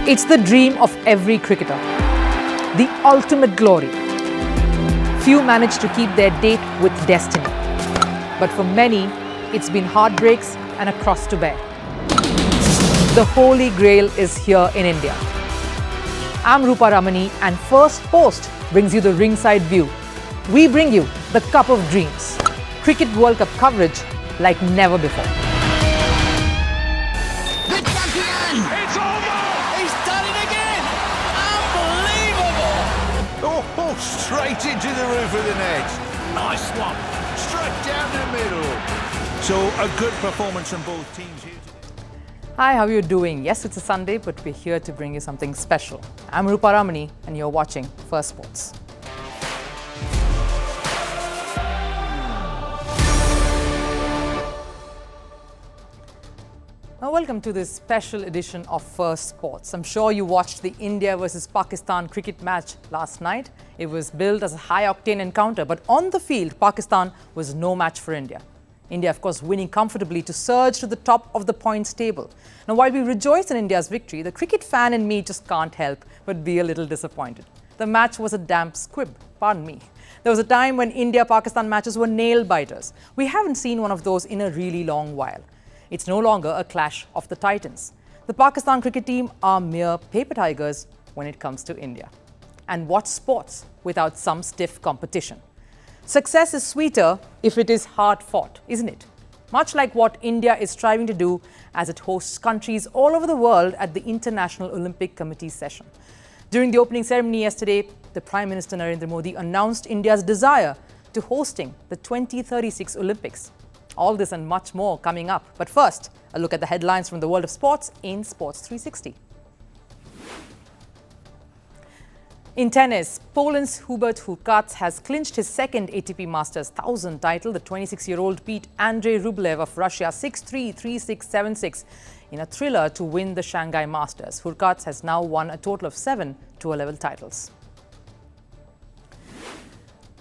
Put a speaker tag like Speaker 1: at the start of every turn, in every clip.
Speaker 1: It's the dream of every cricketer, the ultimate glory. Few manage to keep their date with destiny. But for many, it's been heartbreaks and a cross to bear. The Holy Grail is here in India. I'm Rupha Ramani and Firstpost brings you the ringside view. We bring you the Cup of Dreams. Cricket World Cup coverage like never before.
Speaker 2: The champion! It's over! He's done it again! Unbelievable!
Speaker 3: Oh, straight into the roof of the net. Nice one. Straight down the middle. So a good performance from both teams here today.
Speaker 1: Hi, how are you doing? Yes, it's a Sunday, but we're here to bring you something special. I'm Rupha Ramani and you're watching Firstpost. Now, welcome to this special edition of Firstpost. I'm sure you watched the India versus Pakistan cricket match last night. It was billed as a high-octane encounter, but on the field, Pakistan was no match for India. India, of course, winning comfortably to surge to the top of the points table. Now, while we rejoice in India's victory, the cricket fan in me just can't help but be a little disappointed. The match was a damp squib, pardon me. There was a time when India-Pakistan matches were nail-biters. We haven't seen one of those in a really long while. It's no longer a clash of the titans. The Pakistan cricket team are mere paper tigers when it comes to India. And what sports without some stiff competition? Success is sweeter if it is hard-fought, isn't it? Much like what India is striving to do as it hosts countries all over the world at the International Olympic Committee session. During the opening ceremony yesterday, the Prime Minister Narendra Modi announced India's desire to hosting the 2036 Olympics. All this and much more coming up. But first, a look at the headlines from the world of sports in Sports 360. In tennis, Poland's Hubert Hurkacz has clinched his second ATP Masters 1000 title. The 26-year-old beat Andrei Rublev of Russia 6-3, 3-6, 7-6 in a thriller to win the Shanghai Masters. Hurkacz has now won a total of 7 tour-level titles.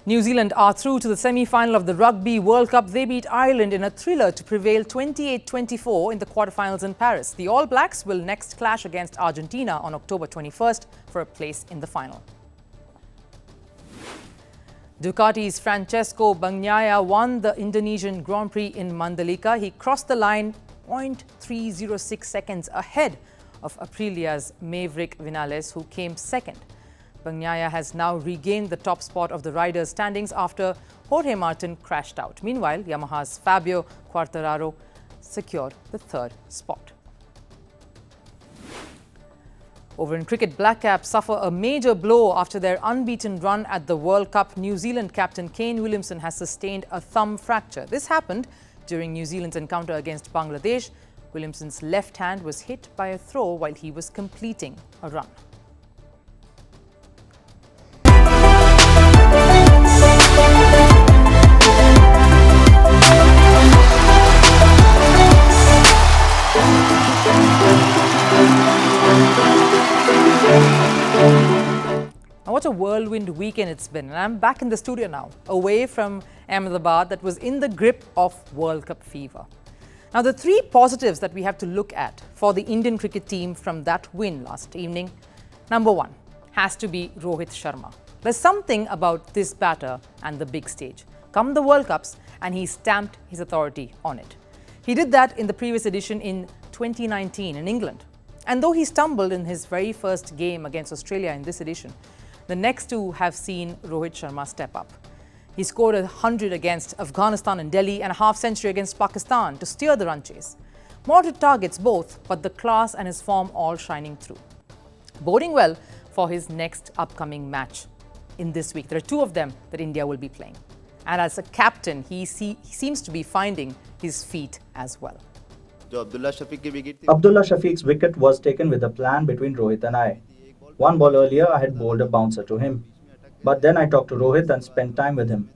Speaker 1: New Zealand are through to the semi-final of the Rugby World Cup. They beat Ireland in a thriller to prevail 28-24 in the quarterfinals in Paris. The All Blacks will next clash against Argentina on October 21st for a place in the final. Ducati's Francesco Bagnaia won the Indonesian Grand Prix in Mandalika. He crossed the line 0.306 seconds ahead of Aprilia's Maverick Vinales, who came second. Bagnaia has now regained the top spot of the riders' standings after Jorge Martin crashed out. Meanwhile, Yamaha's Fabio Quartararo secured the third spot. Over in cricket, Black Caps suffer a major blow after their unbeaten run at the World Cup. New Zealand captain Kane Williamson has sustained a thumb fracture. This happened during New Zealand's encounter against Bangladesh. Williamson's left hand was hit by a throw while he was completing a run. Now, what a whirlwind weekend it's been. And I'm back in the studio now, away from Ahmedabad that was in the grip of World Cup fever. Now, the three positives that we have to look at for the Indian cricket team from that win last evening. Number one has to be Rohit Sharma. There's something about this batter and the big stage. Come the World Cups, and he stamped his authority on it. He did that in the previous edition in 2019 in England. And though he stumbled in his very first game against Australia in this edition, the next two have seen Rohit Sharma step up. He scored 100 against Afghanistan and Delhi and a half-century against Pakistan to steer the run chase. Moderate targets both, but the class and his form all shining through. Boding well for his next upcoming match in this week. There are two of them that India will be playing. And as a captain, he seems to be finding his feet as well.
Speaker 4: Abdullah Shafiq's wicket was taken with a plan between Rohit and I. One ball earlier, I had bowled a bouncer to him. But then I talked to Rohit and spent time with him.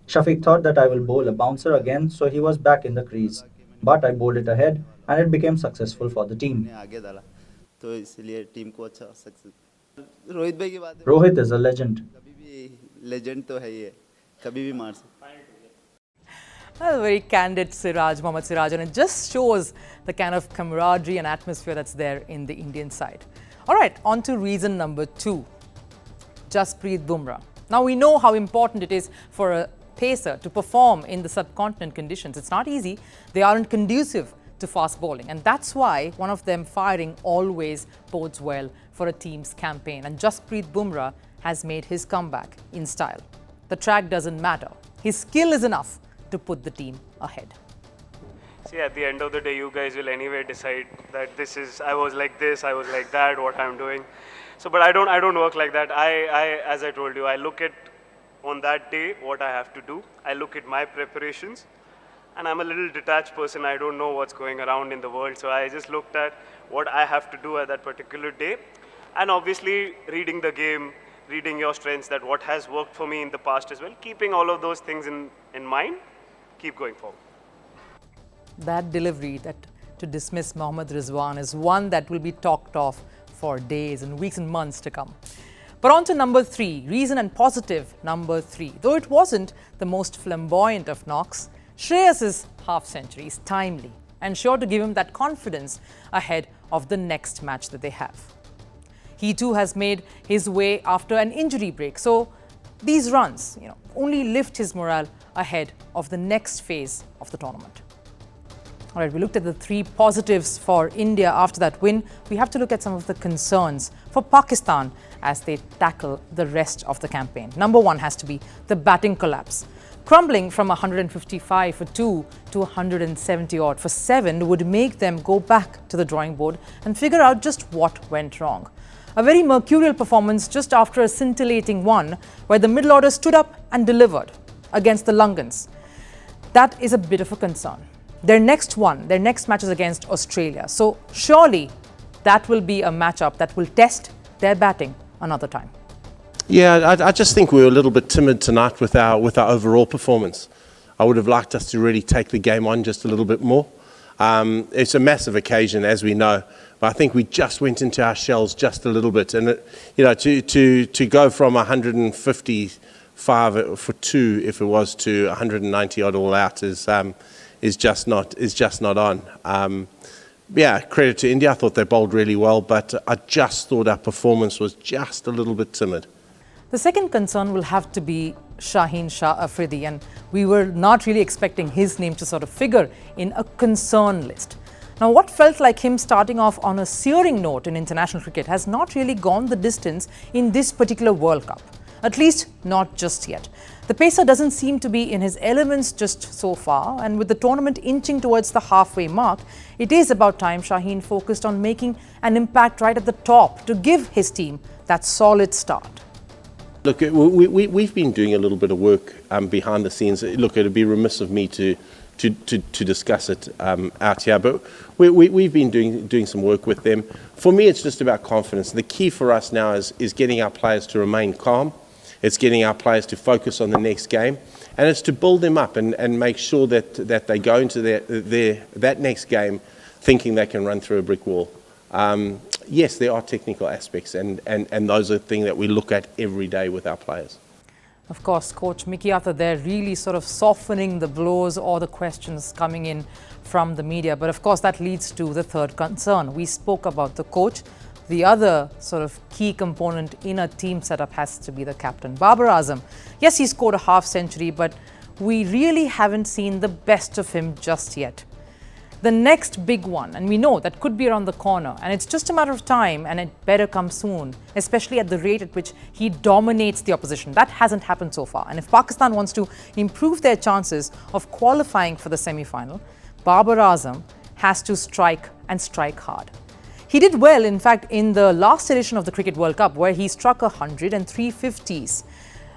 Speaker 4: Shafiq thought that I will bowl a bouncer again, so he was back in the crease. But I bowled it ahead and it became successful for the team. Rohit is a legend.
Speaker 1: A very candid Mohammed Siraj, and it just shows the kind of camaraderie and atmosphere that's there in the Indian side. All right, on to reason number 2, Jasprit Bumrah. Now we know how important it is for a pacer to perform in the subcontinent conditions. It's not easy. They aren't conducive to fast bowling, and that's why one of them firing always bodes well for a team's campaign. And Jasprit Bumrah has made his comeback in style. The track doesn't matter. His skill is enough to put the team ahead.
Speaker 5: See, at the end of the day, you guys will anyway decide that this is, I was like this, I was like that, what I'm doing. So, but I don't work like that. As I told you, I look at on that day what I have to do. I look at my preparations, and I'm a little detached person. I don't know what's going around in the world. So I just looked at what I have to do at that particular day. And obviously reading the game, reading your strengths, that what has worked for me in the past as well, keeping all of those things in mind, keep going forward.
Speaker 1: That delivery to dismiss Mohammed Rizwan is one that will be talked of for days and weeks and months to come. But on to number 3, reason and positive number 3. Though it wasn't the most flamboyant of knocks, Shreyas' half-century is timely and sure to give him that confidence ahead of the next match that they have. He too has made his way after an injury break, so these runs, only lift his morale ahead of the next phase of the tournament. All right, we looked at the 3 positives for India after that win. We have to look at some of the concerns for Pakistan as they tackle the rest of the campaign. Number 1 has to be the batting collapse. Crumbling from 155 for 2 to 170 odd for 7 would make them go back to the drawing board and figure out just what went wrong. A very mercurial performance just after a scintillating one where the middle order stood up and delivered against the Langans. That is a bit of a concern. Their next match is against Australia. So surely that will be a matchup that will test their batting another time.
Speaker 6: Yeah, I just think we were a little bit timid tonight with our overall performance. I would have liked us to really take the game on just a little bit more. It's a massive occasion, as we know, but I think we just went into our shells just a little bit. And to go from 155 for 2, if it was, to 190 odd all out is just not on. Yeah, credit to India. I thought they bowled really well, but I just thought our performance was just a little bit timid.
Speaker 1: The second concern will have to be Shaheen Shah Afridi, and we were not really expecting his name to sort of figure in a concern list. Now, what felt like him starting off on a searing note in international cricket has not really gone the distance in this particular World Cup. At least not just yet. The pacer doesn't seem to be in his elements just so far, and with the tournament inching towards the halfway mark, it is about time Shaheen focused on making an impact right at the top to give his team that solid start.
Speaker 6: Look, we've been doing a little bit of work behind the scenes. Look, it'd be remiss of me to discuss it out here, but we've been doing some work with them. For me, it's just about confidence. The key for us now is getting our players to remain calm. It's getting our players to focus on the next game, and it's to build them up and make sure that they go into that next game thinking they can run through a brick wall. Yes, there are technical aspects, and those are the things that we look at every day with our players.
Speaker 1: Of course, Coach Mickey Arthur there really sort of softening the blows or the questions coming in from the media. But of course, that leads to the third concern. We spoke about the coach. The other sort of key component in a team setup has to be the captain, Babar Azam. Yes, he scored a half-century, but we really haven't seen the best of him just yet. The next big one, and we know that could be around the corner, and it's just a matter of time, and it better come soon, especially at the rate at which he dominates the opposition. That hasn't happened so far. And if Pakistan wants to improve their chances of qualifying for the semi-final, Babar Azam has to strike and strike hard. He did well, in fact, in the last edition of the Cricket World Cup, where he struck 100 and 350s.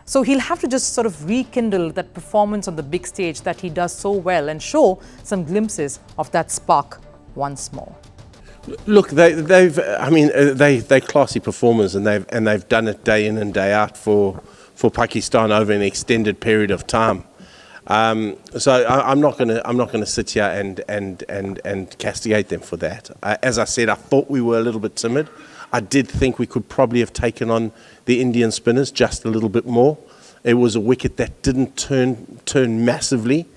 Speaker 1: So he'll have to just sort of rekindle that performance on the big stage that he does so well and show some glimpses of that spark once more.
Speaker 6: Look, they're classy performers, and they've done it day in and day out for Pakistan over an extended period of time. So I'm not going to sit here and castigate them for that. As I said, I thought we were a little bit timid. I did think we could probably have taken on the Indian spinners just a little bit more. It was a wicket that didn't turn massively,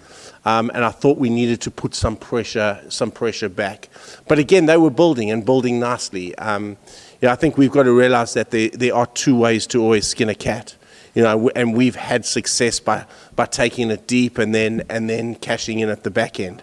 Speaker 6: and I thought we needed to put some pressure back. But again, they were building nicely. I think we've got to realise that there are two ways to always skin a cat. And we've had success by taking it deep and then cashing in at the back end.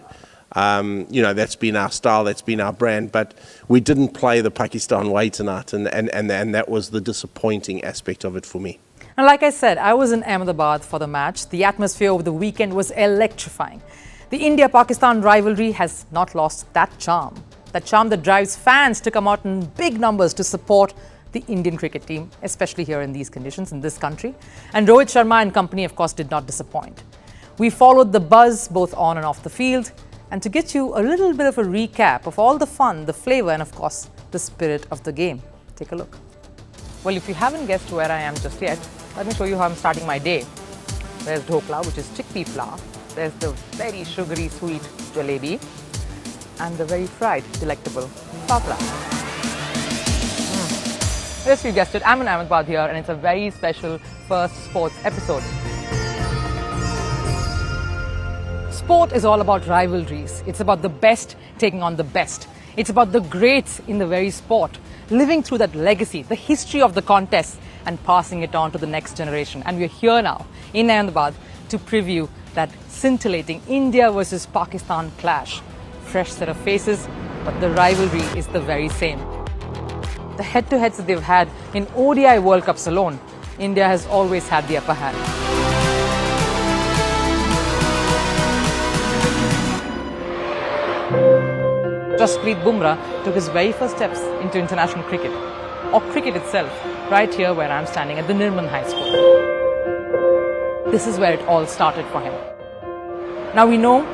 Speaker 6: That's been our style, that's been our brand, but we didn't play the Pakistan way tonight, and that was the disappointing aspect of it for me.
Speaker 1: And like I said, I was in Ahmedabad for the match. The atmosphere over the weekend was electrifying. The India-Pakistan rivalry has not lost that charm that drives fans to come out in big numbers to support the Indian cricket team, especially here in these conditions, in this country. And Rohit Sharma and company, of course, did not disappoint. We followed the buzz both on and off the field. And to get you a little bit of a recap of all the fun, the flavour, and of course, the spirit of the game, take a look. Well, if you haven't guessed where I am just yet, let me show you how I'm starting my day. There's dhokla, which is chickpea flour. There's the very sugary, sweet jalebi. And the very fried, delectable papra. Yes, you guessed it, I'm in Ahmedabad here, and it's a very special First Sports episode. Sport is all about rivalries. It's about the best taking on the best. It's about the greats in the very sport, living through that legacy, the history of the contest, and passing it on to the next generation. And we're here now in Ahmedabad to preview that scintillating India versus Pakistan clash. Fresh set of faces, but the rivalry is the very same. The head-to-heads that they've had in ODI World Cups alone, India has always had the upper hand. Jasprit Bumrah took his very first steps into international cricket, or cricket itself, right here where I'm standing at the Nirman High School. This is where it all started for him. Now we know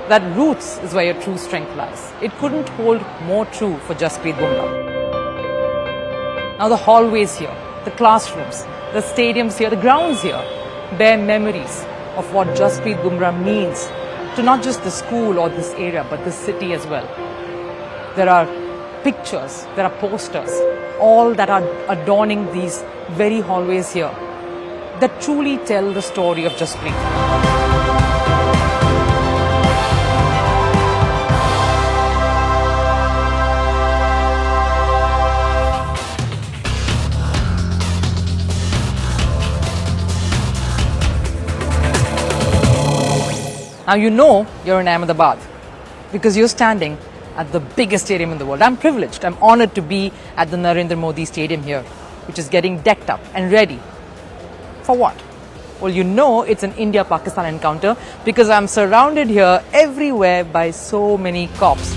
Speaker 1: that roots is where your true strength lies. It couldn't hold more true for Jasprit Bumrah. Now the hallways here, the classrooms, the stadiums here, the grounds here bear memories of what Jasprit Bumrah means to not just the school or this area, but the city as well. There are pictures, there are posters, all that are adorning these very hallways here that truly tell the story of Jasprit. Now you know you're in Ahmedabad because you're standing at the biggest stadium in the world. I'm privileged, I'm honoured to be at the Narendra Modi Stadium here, which is getting decked up and ready. For what? Well, you know it's an India-Pakistan encounter because I'm surrounded here everywhere by so many cops.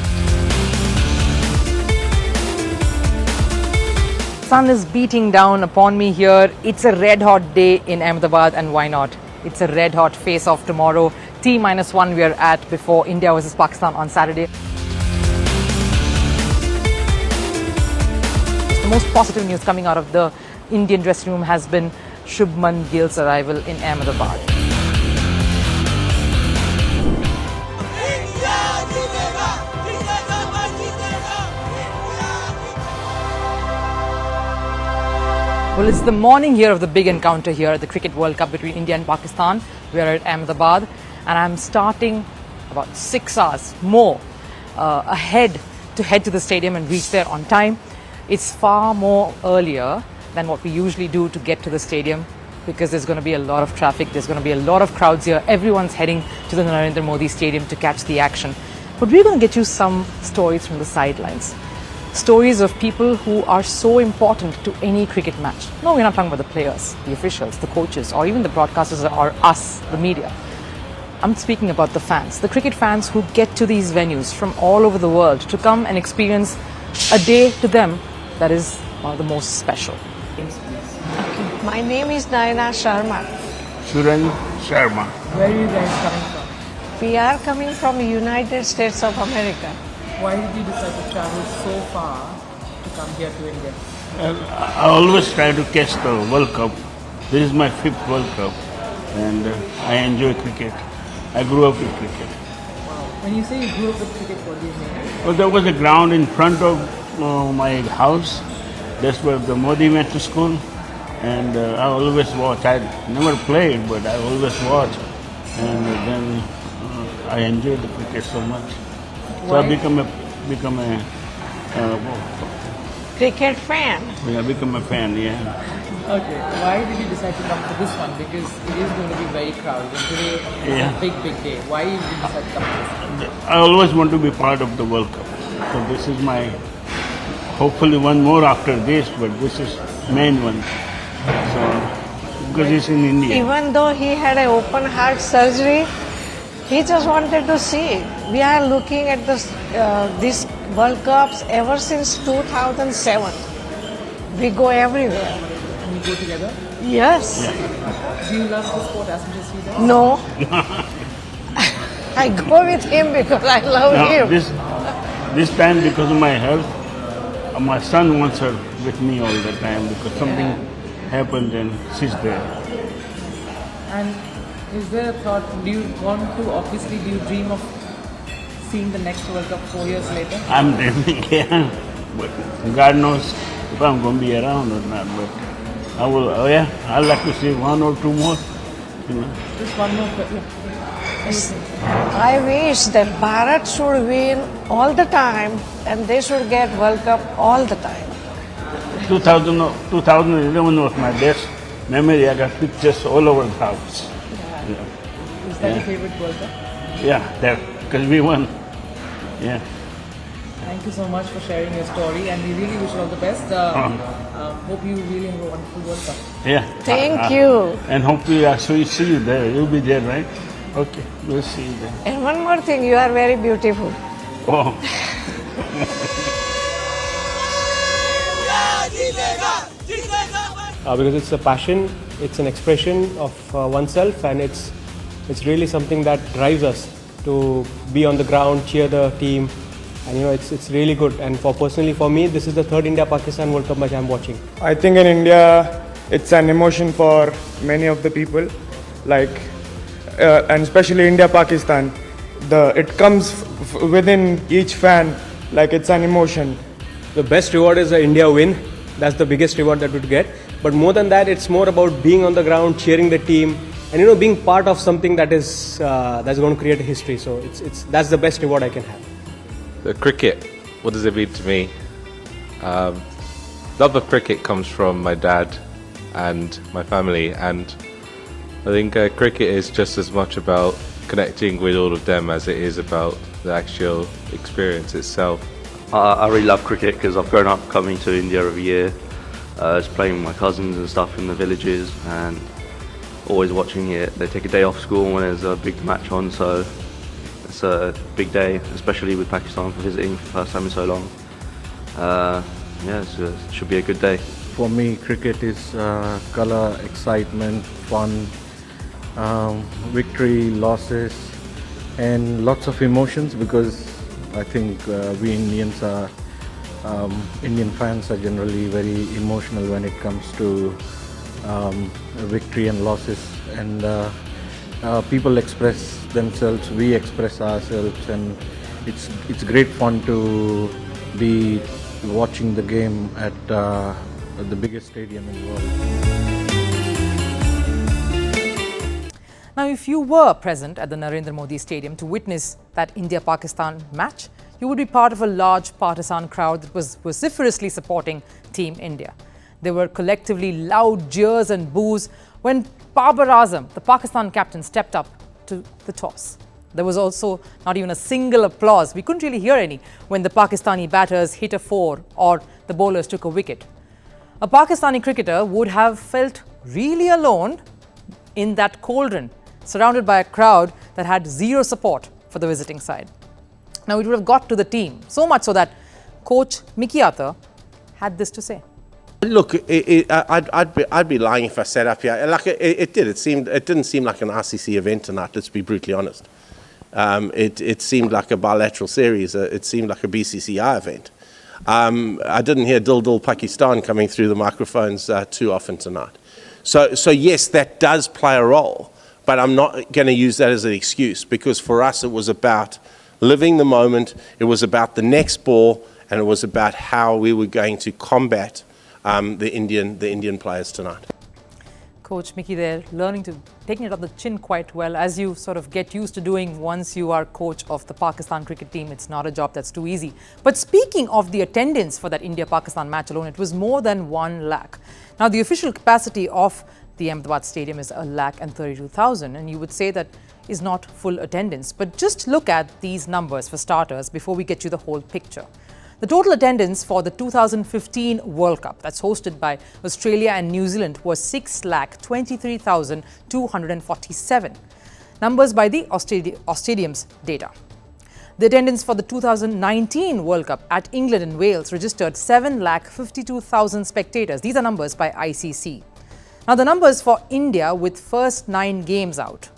Speaker 1: Sun is beating down upon me here. It's a red-hot day in Ahmedabad, and why not? It's a red-hot face-off tomorrow. T-1 we are at before India versus Pakistan on Saturday. The most positive news coming out of the Indian dressing room has been Shubman Gill's arrival in Ahmedabad. Well, it's the morning here of the big encounter here at the Cricket World Cup between India and Pakistan. We are at Ahmedabad, and I'm starting about 6 hours more ahead to head to the stadium and reach there on time. It's far more earlier than what we usually do to get to the stadium because there's going to be a lot of traffic, there's going to be a lot of crowds here. Everyone's heading to the Narendra Modi Stadium to catch the action. But we're going to get you some stories from the sidelines. Stories of people who are so important to any cricket match. No, we're not talking about the players, the officials, the coaches, or even the broadcasters or us, the media. I'm speaking about the fans, the cricket fans who get to these venues from all over the world to come and experience a day to them that is one of the most special.
Speaker 7: Okay. My name is Naina Sharma.
Speaker 8: Sharma.
Speaker 1: Where are you guys coming from?
Speaker 7: We are coming from the United States of America.
Speaker 1: Why did you decide to travel so far to come here to India?
Speaker 8: I always try to catch the World Cup. This is my 5th World Cup, and I enjoy cricket. I grew up with cricket.
Speaker 1: Wow. When you say you grew up with cricket, what do you mean?
Speaker 8: Well, there was a ground in front of my house. That's where the Modi went to school, and I always watch. I never played, but I always watch. And then I enjoy the cricket so much. So I become a
Speaker 7: Cricket fan.
Speaker 8: I become a fan. Yeah.
Speaker 1: Okay, why did you decide to come for this one? Because it is going to be very crowded and today is a big day. Why did you decide to come for this one?
Speaker 8: I always want to be part of the World Cup. So this is my, hopefully one more after this, but this is main one. So, because it's in India.
Speaker 7: Even though he had an open heart surgery, he just wanted to see. We are looking at these World Cups ever since 2007. We go everywhere.
Speaker 1: And you go together?
Speaker 7: Yes.
Speaker 1: Do you love the sport as much as he does?
Speaker 7: No. I go with him because I love him.
Speaker 8: This time, because of my health, my son wants her with me all the time because something happened and she's there.
Speaker 1: And is there a thought, do you dream of seeing the next World Cup 4 years later?
Speaker 8: I'm dreaming, yeah. But God knows if I'm going to be around or not. But I will, I'd like to see one or two more. You know.
Speaker 1: Just one more question.
Speaker 7: I wish that Bharat should win all the time and they should get World Cup all the time.
Speaker 8: 2011 was my best memory. I got pictures all over the house.
Speaker 1: Yeah. Is that your favorite World Cup?
Speaker 8: Yeah, because we won. Yeah.
Speaker 1: Thank you so much for sharing your story and we really wish you all the best. Hope you really have a wonderful World Cup.
Speaker 8: Yeah.
Speaker 7: Thank you.
Speaker 8: And hopefully we see you there. You'll be there, right? Okay, we'll see you there.
Speaker 7: And one more thing, you are very beautiful.
Speaker 8: Oh.
Speaker 9: Because it's a passion, it's an expression of oneself, and it's really something that drives us to be on the ground, cheer the team, and it's really good. And personally for me, this is the third India-Pakistan World Cup match I'm watching.
Speaker 10: I think in India, it's an emotion for many of the people, and especially India-Pakistan. It comes within each fan, like it's an emotion.
Speaker 9: The best reward is the India win. That's the biggest reward that we'd get. But more than that, it's more about being on the ground, cheering the team, and being part of something that's going to create a history. So that's the best reward I can have.
Speaker 11: The cricket, what does it mean to me? Love of cricket comes from my dad and my family, and I think cricket is just as much about connecting with all of them as it is about the actual experience itself.
Speaker 12: I really love cricket because I've grown up coming to India every year, just playing with my cousins and stuff in the villages, and always watching it. They take a day off school when there's a big match on, so it's a big day, especially with Pakistan for visiting for the first time in so long. It should be a good day.
Speaker 13: For me, cricket is colour, excitement, fun, victory, losses, and lots of emotions, because I think we Indians are, Indian fans are generally very emotional when it comes to victory and losses, and people express themselves, we express ourselves, and it's great fun to be watching the game at the biggest stadium in the world.
Speaker 1: Now, if you were present at the Narendra Modi Stadium to witness that India-Pakistan match, you would be part of a large partisan crowd that was vociferously supporting Team India. There were collectively loud jeers and boos when Babar Azam, the Pakistan captain, stepped up to the toss. There was also not even a single applause. We couldn't really hear any when the Pakistani batters hit a four or the bowlers took a wicket. A Pakistani cricketer would have felt really alone in that cauldron, surrounded by a crowd that had zero support for the visiting side. Now, it would have got to the team, so much so that coach Mickey Arthur had this to say.
Speaker 6: Look, I'd be lying if I sat up here. It didn't seem like an ICC event tonight. Let's be brutally honest. It seemed like a bilateral series. It seemed like a BCCI event. I didn't hear Dil Dil Pakistan coming through the microphones too often tonight. So yes, that does play a role, but I'm not going to use that as an excuse, because for us it was about living the moment, it was about the next ball, and it was about how we were going to combat the Indian players tonight.
Speaker 1: Coach Mickey there, taking it on the chin quite well, as you sort of get used to doing once you are coach of the Pakistan cricket team. It's not a job that's too easy. But speaking of the attendance for that India-Pakistan match alone, it was more than 1 lakh. Now, the official capacity of the Ahmedabad stadium is 1,32,000, and you would say that is not full attendance. But just look at these numbers for starters before we get you the whole picture. The total attendance for the 2015 World Cup, that's hosted by Australia and New Zealand, was 6,23,247. Numbers by the Stadium's data. The attendance for the 2019 World Cup at England and Wales registered 7,52,000 spectators. These are numbers by ICC. Now, the numbers for India with first 9 games out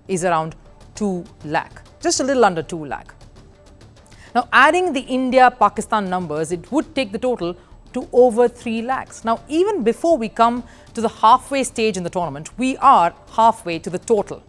Speaker 1: is around 2 lakh, just a little under 2 lakh. Now, adding the India-Pakistan numbers, it would take the total to over 3 lakhs. Now, even before we come to the halfway stage in the tournament, we are halfway to the total.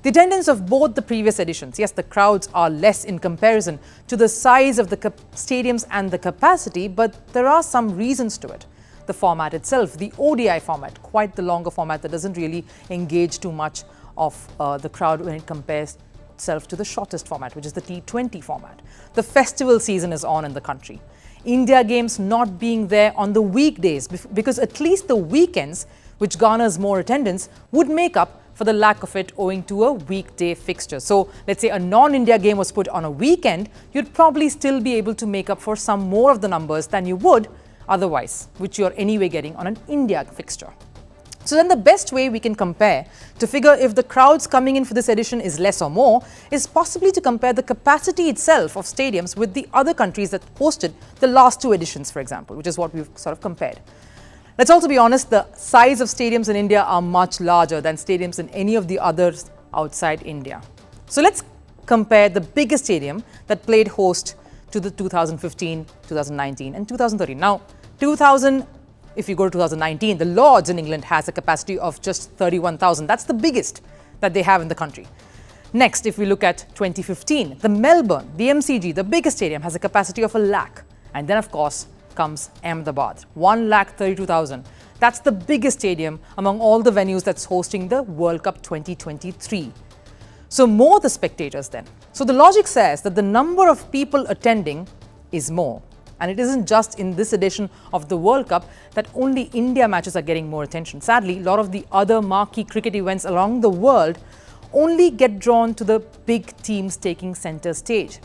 Speaker 1: The attendance of both the previous editions, yes, the crowds are less in comparison to the size of the stadiums and the capacity, but there are some reasons to it. The format itself, the ODI format, quite the longer format that doesn't really engage too much of the crowd when it compares itself to the shortest format, which is the T20 format. The festival season is on in the country. India games not being there on the weekdays, because at least the weekends, which garners more attendance, would make up for the lack of it owing to a weekday fixture. So let's say a non-India game was put on a weekend, you'd probably still be able to make up for some more of the numbers than you would otherwise, which you're anyway getting on an India fixture. So then the best way we can compare to figure if the crowds coming in for this edition is less or more is possibly to compare the capacity itself of stadiums with the other countries that hosted the last 2 editions, for example, which is what we've sort of compared. Let's also be honest, the size of stadiums in India are much larger than stadiums in any of the others outside India. So let's compare the biggest stadium that played host to the 2015, 2019 and 2013. Now, if you go to 2019, the Lords in England has a capacity of just 31,000. That's the biggest that they have in the country. Next, if we look at 2015, the Melbourne, the MCG, the biggest stadium, has a capacity of 1 lakh. And then, of course, comes Ahmedabad, 1,32,000. That's the biggest stadium among all the venues that's hosting the World Cup 2023. So more the spectators then. So the logic says that the number of people attending is more. And it isn't just in this edition of the World Cup that only India matches are getting more attention. Sadly, a lot of the other marquee cricket events around the world only get drawn to the big teams taking centre stage.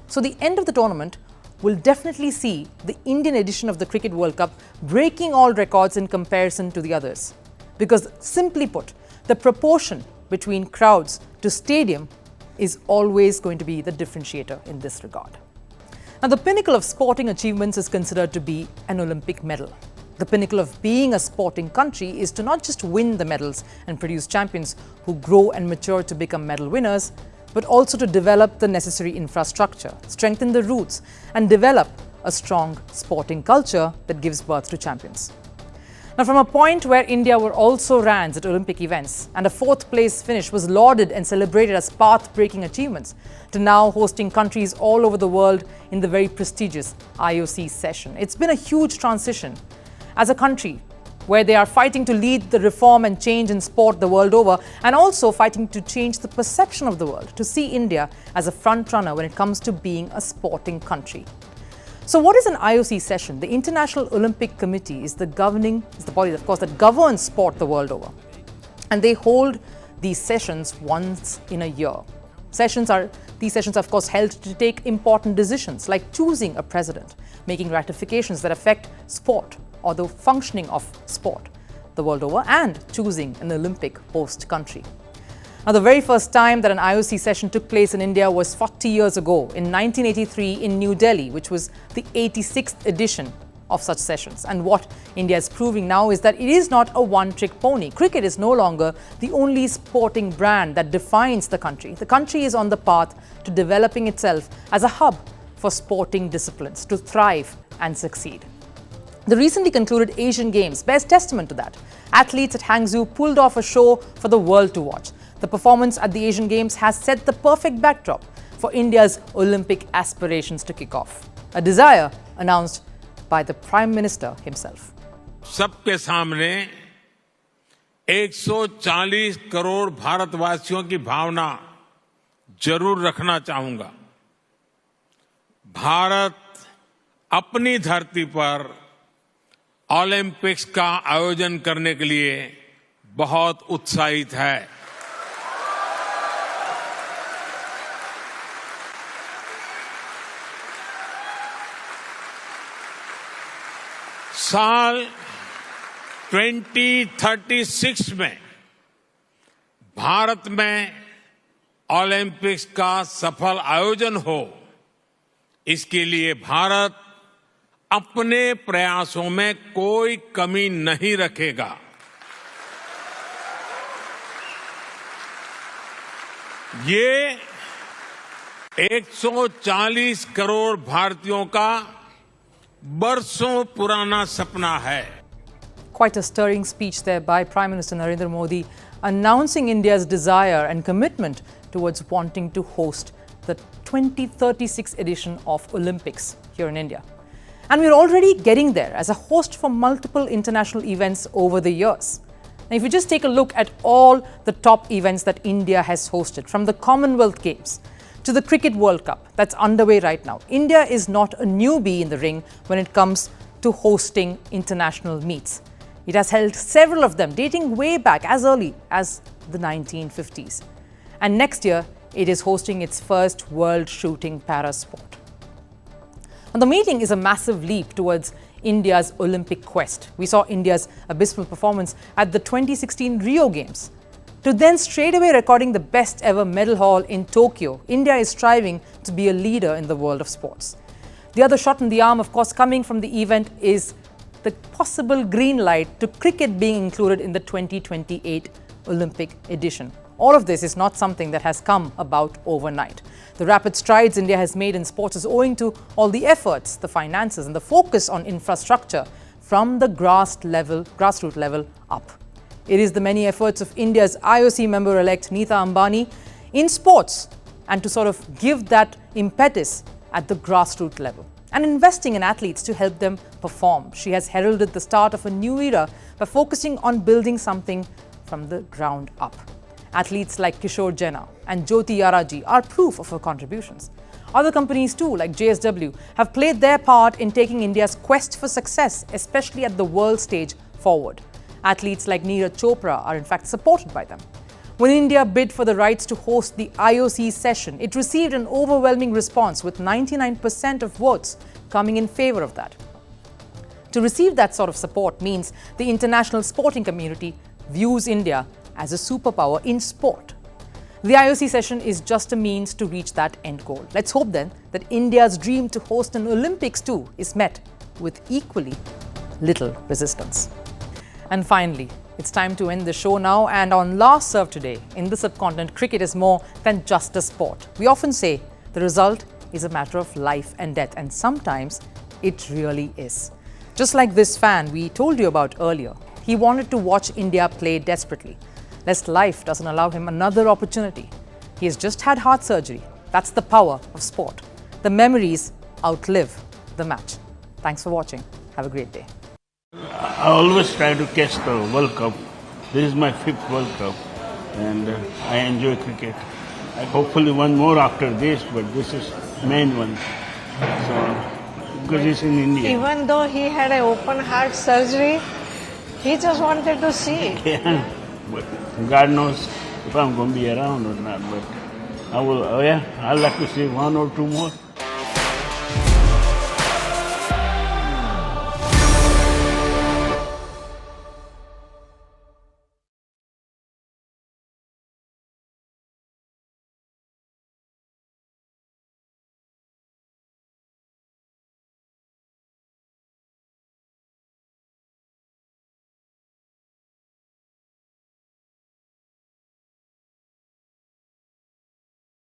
Speaker 1: So the end of the tournament will definitely see the Indian edition of the Cricket World Cup breaking all records in comparison to the others. Because simply put, the proportion between crowds to stadium is always going to be the differentiator in this regard. Now, the pinnacle of sporting achievements is considered to be an Olympic medal. The pinnacle of being a sporting country is to not just win the medals and produce champions who grow and mature to become medal winners, but also to develop the necessary infrastructure, strengthen the roots, and develop a strong sporting culture that gives birth to champions. Now, from a point where India were also rans at Olympic events and a 4th place finish was lauded and celebrated as path-breaking achievements, to now hosting countries all over the world in the very prestigious IOC session. It's been a huge transition as a country where they are fighting to lead the reform and change in sport the world over, and also fighting to change the perception of the world, to see India as a front runner when it comes to being a sporting country. So what is an IOC session? The International Olympic Committee is the body, of course, that governs sport the world over. And they hold these sessions once in a year. These sessions are, of course, held to take important decisions like choosing a president, making ratifications that affect sport or the functioning of sport the world over, and choosing an Olympic host country. Now, the very first time that an IOC session took place in India was 40 years ago, in 1983 in New Delhi, which was the 86th edition of such sessions. And what India is proving now is that it is not a one-trick pony. Cricket is no longer the only sporting brand that defines the country. The country is on the path to developing itself as a hub for sporting disciplines to thrive and succeed. The recently concluded Asian Games bears testament to that. Athletes at Hangzhou pulled off a show for the world to watch. The performance at the Asian Games has set the perfect backdrop for India's Olympic aspirations to kick off. A desire announced by the Prime Minister himself.
Speaker 14: सबके सामने 140 करोड़ भारतवासियों की भावना जरूर रखना चाहूंगा। भारत अपनी धरती पर ओलंपिक्स का आयोजन करने के लिए बहुत उत्साहित है। साल 2036 में भारत में ओलंपिक्स का सफल आयोजन हो, इसके लिए भारत अपने प्रयासों में कोई कमी नहीं रखेगा। ये 140 करोड़ भारतीयों का बरसों पुराना सपना है।
Speaker 1: Quite a stirring speech there by Prime Minister Narendra Modi announcing India's desire and commitment towards wanting to host the 2036 edition of Olympics here in India. And we're already getting there as a host for multiple international events over the years. Now, if you just take a look at all the top events that India has hosted, from the Commonwealth Games to the Cricket World Cup that's underway right now, India is not a newbie in the ring when it comes to hosting international meets. It has held several of them, dating way back as early as the 1950s. And next year, it is hosting its first World Shooting Para Sport. And the meeting is a massive leap towards India's Olympic quest. We saw India's abysmal performance at the 2016 Rio Games. To then straight away recording the best ever medal haul in Tokyo, India is striving to be a leader in the world of sports. The other shot in the arm, of course, coming from the event is the possible green light to cricket being included in the 2028 Olympic edition. All of this is not something that has come about overnight. The rapid strides India has made in sports is owing to all the efforts, the finances, and the focus on infrastructure from the grassroots level up. It is the many efforts of India's IOC member-elect Neeta Ambani in sports and to sort of give that impetus at the grassroots level and investing in athletes to help them perform. She has heralded the start of a new era by focusing on building something from the ground up. Athletes like Kishore Jena and Jyoti Yaraji are proof of her contributions. Other companies too, like JSW, have played their part in taking India's quest for success, especially at the world stage, forward. Athletes like Neeraj Chopra are in fact supported by them. When India bid for the rights to host the IOC session, it received an overwhelming response with 99% of votes coming in favor of that. To receive that sort of support means the international sporting community views India as a superpower in sport. The IOC session is just a means to reach that end goal. Let's hope then that India's dream to host an Olympics too is met with equally little resistance. And finally, it's time to end the show now. And on Last Serve today, in the subcontinent, cricket is more than just a sport. We often say the result is a matter of life and death, and sometimes it really is. Just like this fan we told you about earlier, he wanted to watch India play desperately, lest life doesn't allow him another opportunity. He has just had heart surgery. That's the power of sport. The memories outlive the match. Thanks for watching. Have a great day.
Speaker 8: I always try to catch the World Cup. This is my 5th World Cup and I enjoy cricket. Hopefully one more after this, but this is main one. So, because it's in India.
Speaker 7: Even though he had an open heart surgery, he just wanted to see.
Speaker 8: Yeah, but God knows if I'm going to be around or not. But I will. Oh yeah, I'd like to see 1 or 2 more.